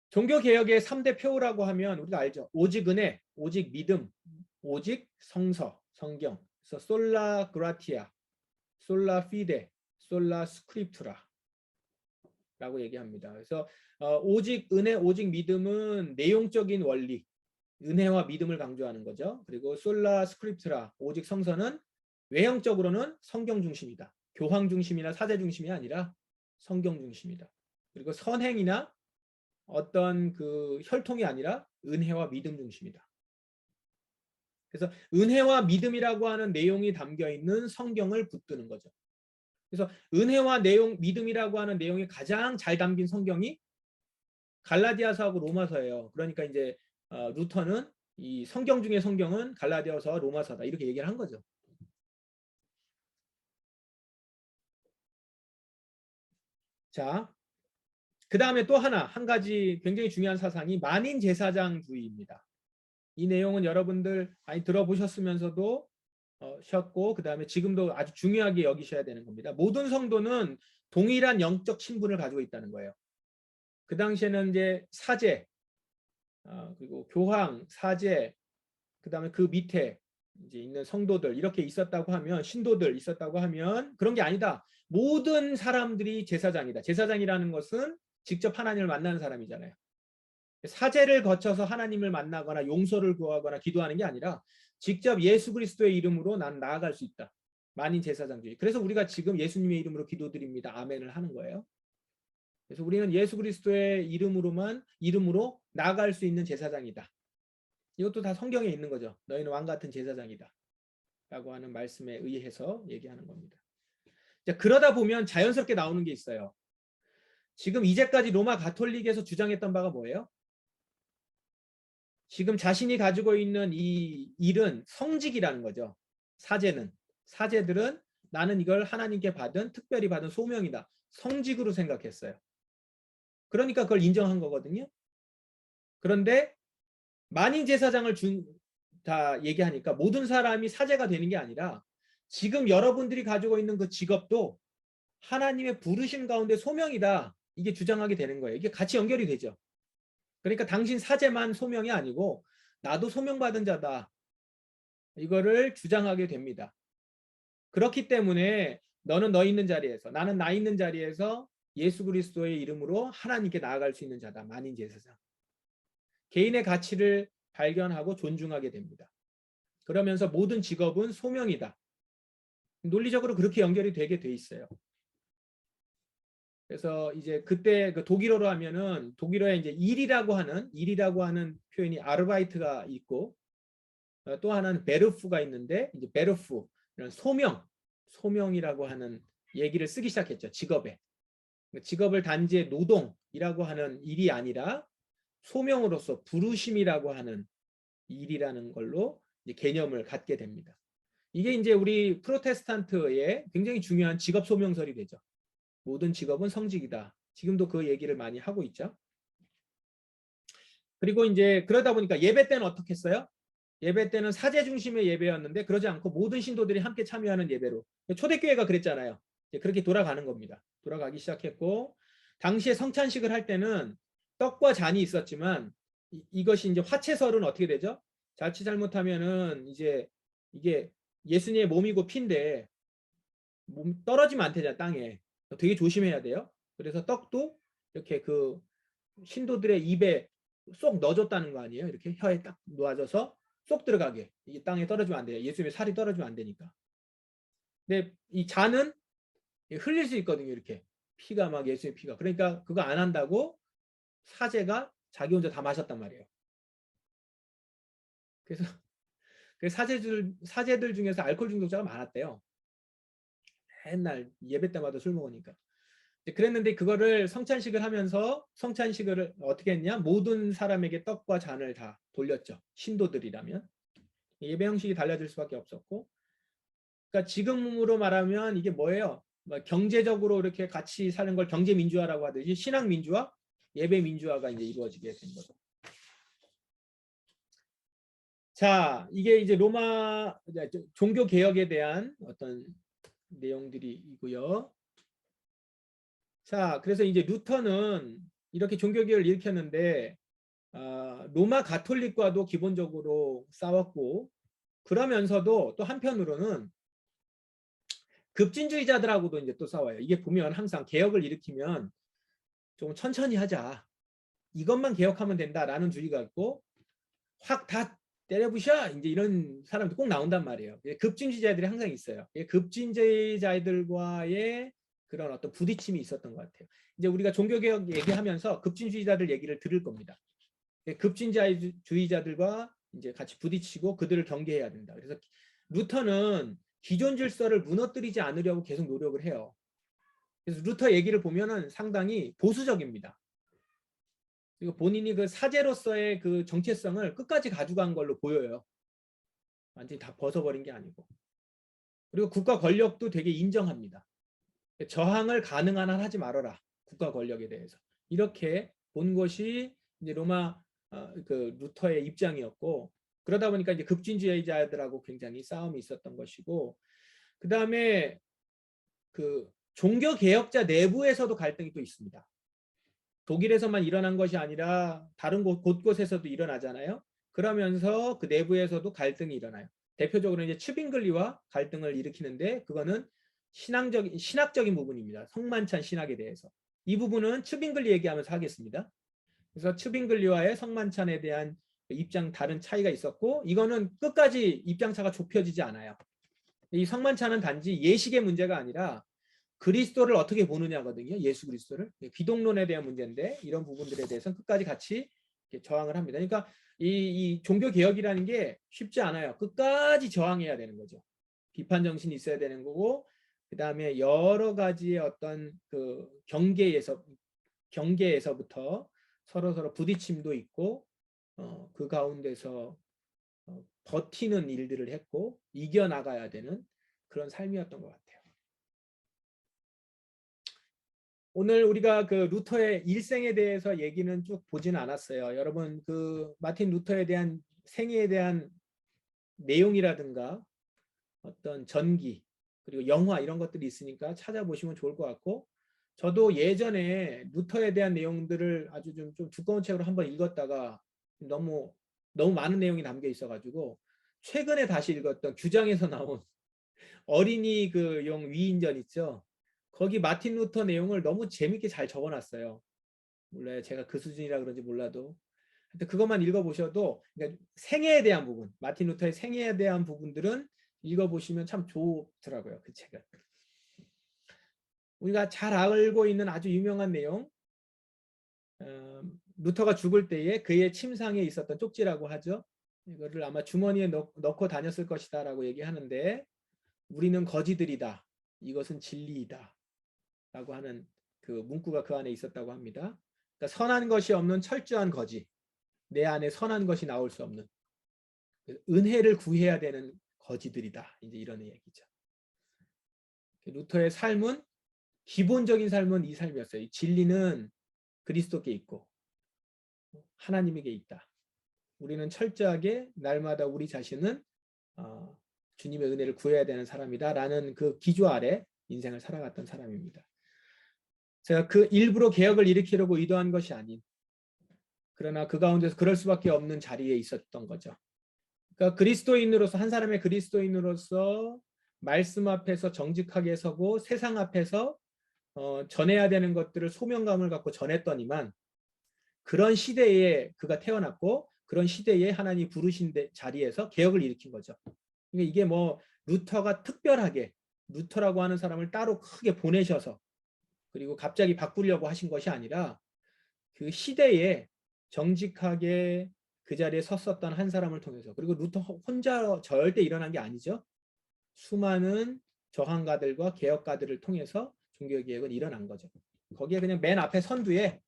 종교개혁의 3대 표라고 하면 우리가 알죠. 오직 은혜, 오직 믿음, 오직 성서, 성경. 그래서 솔라 그라티아, 솔라 피데, 솔라 스크립투라 라고 얘기합니다. 그래서 오직 은혜, 오직 믿음은 내용적인 원리, 은혜와 믿음을 강조하는 거죠. 그리고 솔라 스크립트라, 오직 성서는 외형적으로는 성경 중심이다. 교황 중심이나 사제 중심이 아니라 성경 중심이다. 그리고 선행이나 어떤 그 혈통이 아니라 은혜와 믿음 중심이다. 그래서 은혜와 믿음이라고 하는 내용이 담겨 있는 성경을 붙드는 거죠. 그래서 은혜와 내용, 믿음이라고 하는 내용이 가장 잘 담긴 성경이 갈라디아서하고 로마서예요. 그러니까 이제 루터는 이 성경 중에 성경은 갈라디아서와 로마서다 이렇게 얘기를 한 거죠. 자, 그 다음에 또 한 가지 굉장히 중요한 사상이 만인 제사장주의입니다. 이 내용은 여러분들 많이 들어보셨으면서도 셨고 그 다음에 지금도 아주 중요하게 여기셔야 되는 겁니다. 모든 성도는 동일한 영적 신분을 가지고 있다는 거예요. 그 당시에는 이제 사제, 그리고 교황, 사제, 그 다음에 그 밑에 이제 있는 성도들 이렇게 있었다고 하면 신도들 있었다고 하면 그런 게 아니다. 모든 사람들이 제사장이다. 제사장이라는 것은 직접 하나님을 만나는 사람이잖아요. 사제를 거쳐서 하나님을 만나거나 용서를 구하거나 기도하는 게 아니라 직접 예수 그리스도의 이름으로 난 나아갈 수 있다. 만인 제사장주의. 그래서 우리가 지금 예수님의 이름으로 기도드립니다. 아멘을 하는 거예요. 그래서 우리는 예수 그리스도의 이름으로 나아갈 수 있는 제사장이다. 이것도 다 성경에 있는 거죠. 너희는 왕 같은 제사장이다. 라고 하는 말씀에 의해서 얘기하는 겁니다. 그러다 보면 자연스럽게 나오는 게 있어요. 지금 이제까지 로마 가톨릭에서 주장했던 바가 뭐예요? 지금 자신이 가지고 있는 이 일은 성직이라는 거죠. 사제들은 나는 이걸 하나님께 특별히 받은 소명이다. 성직으로 생각했어요. 그러니까 그걸 인정한 거거든요. 그런데 만인 제사장을 다 얘기하니까 모든 사람이 사제가 되는 게 아니라 지금 여러분들이 가지고 있는 그 직업도 하나님의 부르심 가운데 소명이다. 이게 주장하게 되는 거예요. 이게 같이 연결이 되죠. 그러니까 당신 사제만 소명이 아니고 나도 소명받은 자다. 이거를 주장하게 됩니다. 그렇기 때문에 너는 너 있는 자리에서 나는 나 있는 자리에서 예수 그리스도의 이름으로 하나님께 나아갈 수 있는 자다. 만인 제사장. 개인의 가치를 발견하고 존중하게 됩니다. 그러면서 모든 직업은 소명이다. 논리적으로 그렇게 연결이 되게 돼 있어요. 그래서 이제 그때 그 독일어로 하면은 독일어에 이제 일이라고 하는 표현이 아르바이트가 있고 또 하나는 베르프가 있는데 이제 베르프 이런 소명이라고 하는 얘기를 쓰기 시작했죠. 직업을 단지 노동이라고 하는 일이 아니라 소명으로서 부르심이라고 하는 일이라는 걸로 이제 개념을 갖게 됩니다. 이게 이제 우리 프로테스탄트의 굉장히 중요한 직업 소명설이 되죠. 모든 직업은 성직이다. 지금도 그 얘기를 많이 하고 있죠. 그리고 이제 그러다 보니까 예배 때는 어떻게 했어요? 예배 때는 사제 중심의 예배였는데 그러지 않고 모든 신도들이 함께 참여하는 예배로. 초대교회가 그랬잖아요. 그렇게 돌아가는 겁니다. 돌아가기 시작했고 당시에 성찬식을 할 때는 떡과 잔이 있었지만 이것이 이제 화채설은 어떻게 되죠? 자칫 잘못하면은 이제 이게 예수님의 몸이고 피인데 떨어지면 안 되잖아, 땅에. 되게 조심해야 돼요. 그래서 떡도 이렇게 그 신도들의 입에 쏙 넣어줬다는 거 아니에요? 이렇게 혀에 딱 놓아져서 쏙 들어가게. 이게 땅에 떨어지면 안 돼요. 예수님의 살이 떨어지면 안 되니까. 근데 이 잔은 흘릴 수 있거든요. 이렇게 피가 막 예수의 피가. 그러니까 그거 안 한다고 사제가 자기 혼자 다 마셨단 말이에요. 그래서 그 사제들 중에서 알코올 중독자가 많았대요. 맨날 예배 때마다 술 먹으니까. 그랬는데 그거를 성찬식을 하면서 성찬식을 어떻게 했냐? 모든 사람에게 떡과 잔을 다 돌렸죠. 신도들이라면. 예배 형식이 달라질 수밖에 없었고, 그러니까 지금으로 말하면 이게 뭐예요? 뭐 경제적으로 이렇게 같이 사는 걸 경제 민주화라고 하듯이 신앙 민주화, 예배 민주화가 이제 이루어지게 된 거죠. 자, 이게 이제 로마 종교 개혁에 대한 어떤 내용들이고요. 자, 그래서 이제 루터는 이렇게 종교 개혁을 일으켰는데 로마 가톨릭과도 기본적으로 싸웠고, 그러면서도 또 한편으로는 급진주의자들하고도 이제 또 싸워요. 이게 보면 항상 개혁을 일으키면 좀 천천히 하자, 이것만 개혁하면 된다라는 주의가 있고, 확 다 때려부셔 이제 이런 사람도 꼭 나온단 말이에요. 급진주의자들이 항상 있어요. 급진주의자들과의 그런 어떤 부딪힘이 있었던 것 같아요. 이제 우리가 종교개혁 얘기하면서 급진주의자들 얘기를 들을 겁니다. 급진주의자들과 이제 같이 부딪히고 그들을 경계해야 된다. 그래서 루터는 기존 질서를 무너뜨리지 않으려고 계속 노력을 해요. 그래서 루터 얘기를 보면은 상당히 보수적입니다. 그리고 본인이 그 사제로서의 그 정체성을 끝까지 가져간 걸로 보여요. 완전히 다 벗어버린 게 아니고. 그리고 국가 권력도 되게 인정합니다. 저항을 가능한 한 하지 말아라, 국가 권력에 대해서. 이렇게 본 것이 이제 로마 그 루터의 입장이었고, 그러다 보니까 이제 급진주의자들하고 굉장히 싸움이 있었던 것이고, 그 다음에 그 종교 개혁자 내부에서도 갈등이 또 있습니다. 독일에서만 일어난 것이 아니라 다른 곳곳에서도 일어나잖아요. 그러면서 그 내부에서도 갈등이 일어나요. 대표적으로 이제 츠빙글리와 갈등을 일으키는데, 그거는 신학적인 부분입니다. 성만찬 신학에 대해서. 이 부분은 츠빙글리 얘기하면서 하겠습니다. 그래서 츠빙글리와의 성만찬에 대한 입장 다른 차이가 있었고, 이거는 끝까지 입장차가 좁혀지지 않아요. 이 성만찬은 단지 예식의 문제가 아니라 그리스도를 어떻게 보느냐거든요. 예수 그리스도를. 기독론에 대한 문제인데, 이런 부분들에 대해서는 끝까지 같이 저항을 합니다. 그러니까 이 종교 개혁이라는 게 쉽지 않아요. 끝까지 저항해야 되는 거죠. 비판 정신이 있어야 되는 거고, 그 다음에 여러 가지의 어떤 그 경계에서부터 서로 부딪힘도 있고, 그 가운데서 버티는 일들을 했고 이겨나가야 되는 그런 삶이었던 것 같아요. 오늘 우리가 그 루터의 일생에 대해서 얘기는 쭉 보지는 않았어요. 여러분 그 마틴 루터에 대한 생애에 대한 내용이라든가 어떤 전기 그리고 영화 이런 것들이 있으니까 찾아보시면 좋을 것 같고, 저도 예전에 루터에 대한 내용들을 아주 좀 두꺼운 책으로 한번 읽었다가 너무 많은 내용이 담겨 있어가지고 최근에 다시 읽었던 규장에서 나온 어린이 그 용 위인전 있죠. 거기 마틴 루터 내용을 너무 재밌게 잘 적어놨어요. 몰라요, 제가 그 수준이라 그런지 몰라도. 하여튼 그것만 읽어보셔도, 그러니까 생애에 대한 부분, 마틴 루터의 생애에 대한 부분들은 읽어보시면 참 좋더라고요. 그 책은. 우리가 잘 알고 있는 아주 유명한 내용, 루터가 죽을 때에 그의 침상에 있었던 쪽지라고 하죠. 이거를 아마 주머니에 넣고 다녔을 것이다 라고 얘기하는데, 우리는 거지들이다, 이것은 진리이다 라고 하는 그 문구가 그 안에 있었다고 합니다. 그러니까 선한 것이 없는 철저한 거지, 내 안에 선한 것이 나올 수 없는 은혜를 구해야 되는 거지들이다, 이제 이런 얘기죠. 루터의 삶은, 기본적인 삶은 이 삶이었어요. 진리는 그리스도께 있고 하나님에게 있다. 우리는 철저하게 날마다 우리 자신은 주님의 은혜를 구해야 되는 사람이다 라는 그 기조 아래 인생을 살아갔던 사람입니다. 제가 그 일부러 개혁을 일으키려고 의도한 것이 아닌, 그러나 그 가운데서 그럴 수밖에 없는 자리에 있었던 거죠. 그러니까 그리스도인으로서, 한 사람의 그리스도인으로서 말씀 앞에서 정직하게 서고 세상 앞에서 전해야 되는 것들을 소명감을 갖고 전했더니만, 그런 시대에 그가 태어났고 그런 시대에 하나님이 부르신 자리에서 개혁을 일으킨 거죠. 그러니까 이게 뭐 루터가 특별하게 루터라고 하는 사람을 따로 크게 보내셔서 그리고 갑자기 바꾸려고 하신 것이 아니라, 그 시대에 정직하게 그 자리에 섰었던 한 사람을 통해서, 그리고 루터 혼자 절대 일어난 게 아니죠. 수많은 저항가들과 개혁가들을 통해서 종교개혁은 일어난 거죠. 거기에 그냥 맨 앞에 선두에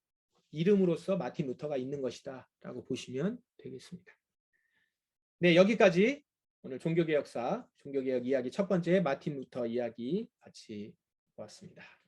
이름으로서 마틴 루터가 있는 것이다 라고 보시면 되겠습니다. 네, 여기까지 오늘 종교개혁사, 종교개혁 이야기 첫 번째 마틴 루터 이야기 같이 보았습니다.